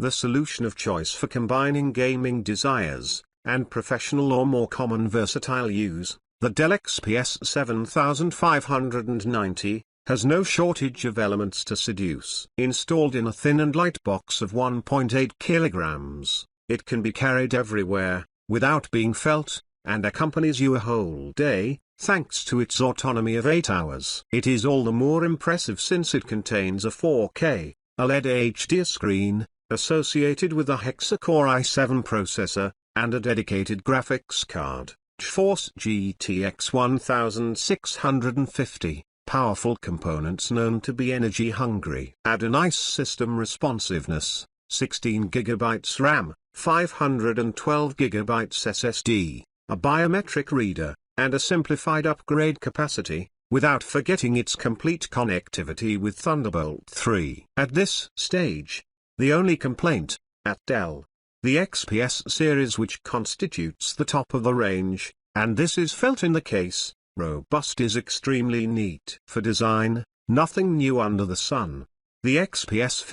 the solution of choice for combining gaming desires, and professional or more common versatile use. The Dell XPS 7590 has no shortage of elements to seduce. Installed in a thin and light box of 1.8 kilograms, it can be carried everywhere, without being felt, and accompanies you a whole day, thanks to its autonomy of 8 hours. It is all the more impressive since it contains a 4K OLED HDR screen, associated with a Hexa Core i7 processor, and a dedicated graphics card, GeForce GTX 1650, powerful components known to be energy hungry. Add a nice system responsiveness, 16GB RAM, 512GB SSD, a biometric reader, and a simplified upgrade capacity, without forgetting its complete connectivity with Thunderbolt 3. At this stage, the only complaint, at Dell, the XPS series which constitutes the top of the range, and this is felt in the case, robust is extremely neat. For design, nothing new under the sun. The XPS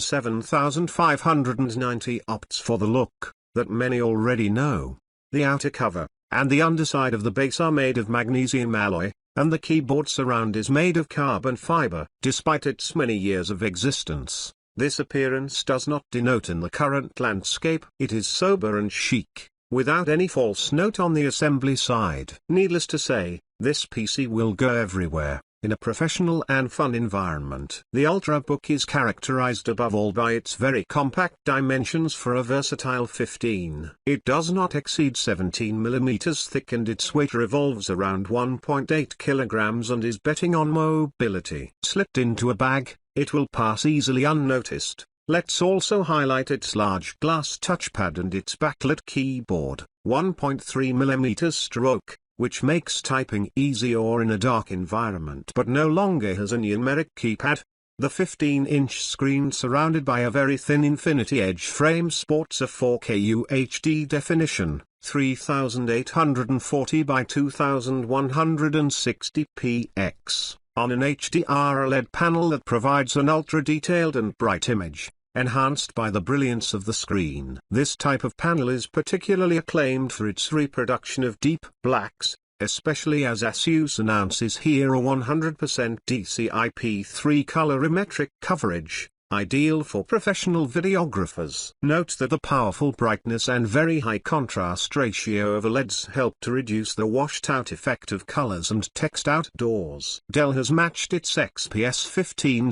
7590 opts for the look that many already know. The outer cover and the underside of the base are made of magnesium alloy, and the keyboard surround is made of carbon fiber. Despite its many years of existence, this appearance does not denote in the current landscape. It is sober and chic, without any false note on the assembly side. Needless to say, this PC will go everywhere, in a professional and fun environment. The Ultrabook is characterized above all by its very compact dimensions for a versatile 15. It does not exceed 17 mm thick and its weight revolves around 1.8 kilograms and is betting on mobility. Slipped into a bag, it will pass easily unnoticed. Let's also highlight its large glass touchpad and its backlit keyboard, 1.3 mm stroke, which makes typing easy or in a dark environment, but no longer has a numeric keypad. The 15-inch screen surrounded by a very thin InfinityEdge frame sports a 4K UHD definition, 3840 by 2160 px, on an HDR OLED panel that provides an ultra-detailed and bright image, enhanced by the brilliance of the screen. This type of panel is particularly acclaimed for its reproduction of deep blacks, especially as ASUS announces here a 100% DCI-P3 colorimetric coverage, ideal for professional videographers. Note that the powerful brightness and very high contrast ratio of OLEDs help to reduce the washed-out effect of colors and text outdoors. Dell has matched its XPS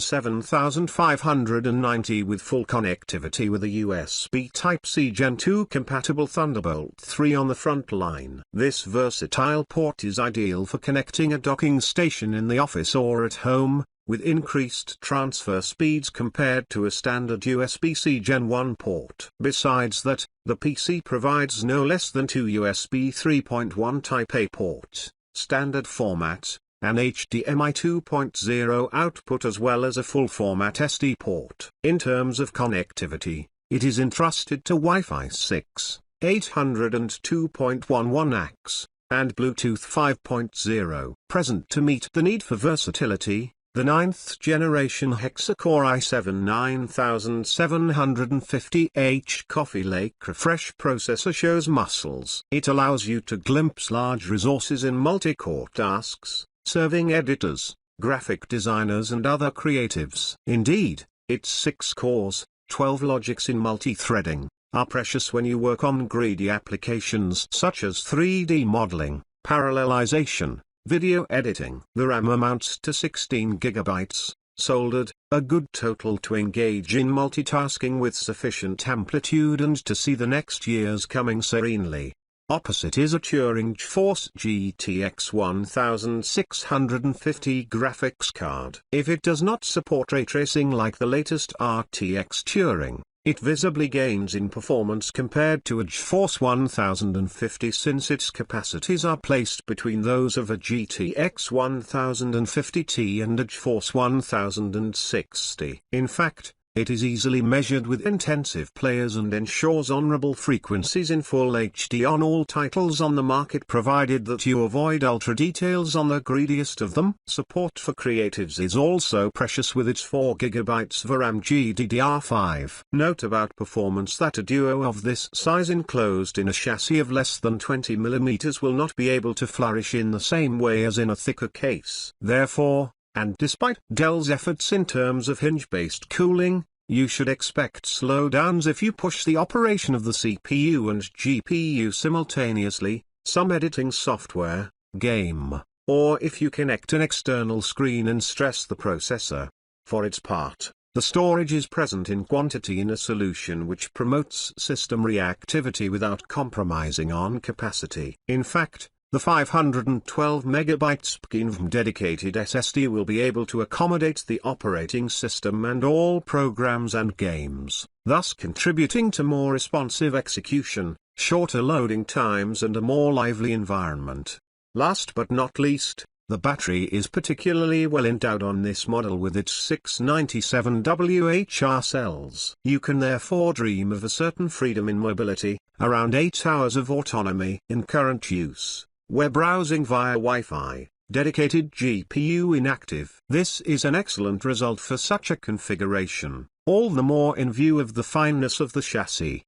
7590 with full connectivity with a USB Type-C Gen 2 compatible Thunderbolt 3 on the front line. This versatile port is ideal for connecting a docking station in the office or at home, with increased transfer speeds compared to a standard USB-C Gen 1 port. Besides that, the PC provides no less than 2 USB 3.1 Type-A ports, standard format, an HDMI 2.0 output as well as a full-format SD port. In terms of connectivity, it is entrusted to Wi-Fi 6, 802.11 and Bluetooth 5.0. Present to meet the need for versatility, the 9th generation Hexa Core i7-9750H Coffee Lake Refresh processor shows muscles. It allows you to glimpse large resources in multi-core tasks, serving editors, graphic designers and other creatives. Indeed, its 6 cores, 12 logics in multi-threading, are precious when you work on greedy applications such as 3D modeling, parallelization, video editing. The RAM amounts to 16 GB, soldered, a good total to engage in multitasking with sufficient amplitude and to see the next years coming serenely. Opposite is a Turing GeForce GTX 1650 graphics card. If it does not support ray tracing like the latest RTX Turing, it visibly gains in performance compared to a GeForce 1050 since its capacities are placed between those of a GTX 1050 Ti and a GeForce 1060. In fact, It is easily measured with intensive players and ensures honorable frequencies in Full HD on all titles on the market, provided that you avoid ultra details on the greediest of them. Support for creatives is also precious with its 4GB VRAM GDDR5. Note about performance that a duo of this size enclosed in a chassis of less than 20mm will not be able to flourish in the same way as in a thicker case. Therefore, and despite Dell's efforts in terms of hinge-based cooling, you should expect slowdowns if you push the operation of the CPU and GPU simultaneously, some editing software, game, or if you connect an external screen and stress the processor. For its part, the storage is present in quantity in a solution which promotes system reactivity without compromising on capacity. In fact, the 512MB NVMe dedicated SSD will be able to accommodate the operating system and all programs and games, thus contributing to more responsive execution, shorter loading times and a more lively environment. Last but not least, the battery is particularly well endowed on this model with its 697WH cells. You can therefore dream of a certain freedom in mobility, around 8 hours of autonomy in current use. Web browsing via Wi-Fi, dedicated GPU inactive. This is an excellent result for such a configuration, all the more in view of the fineness of the chassis.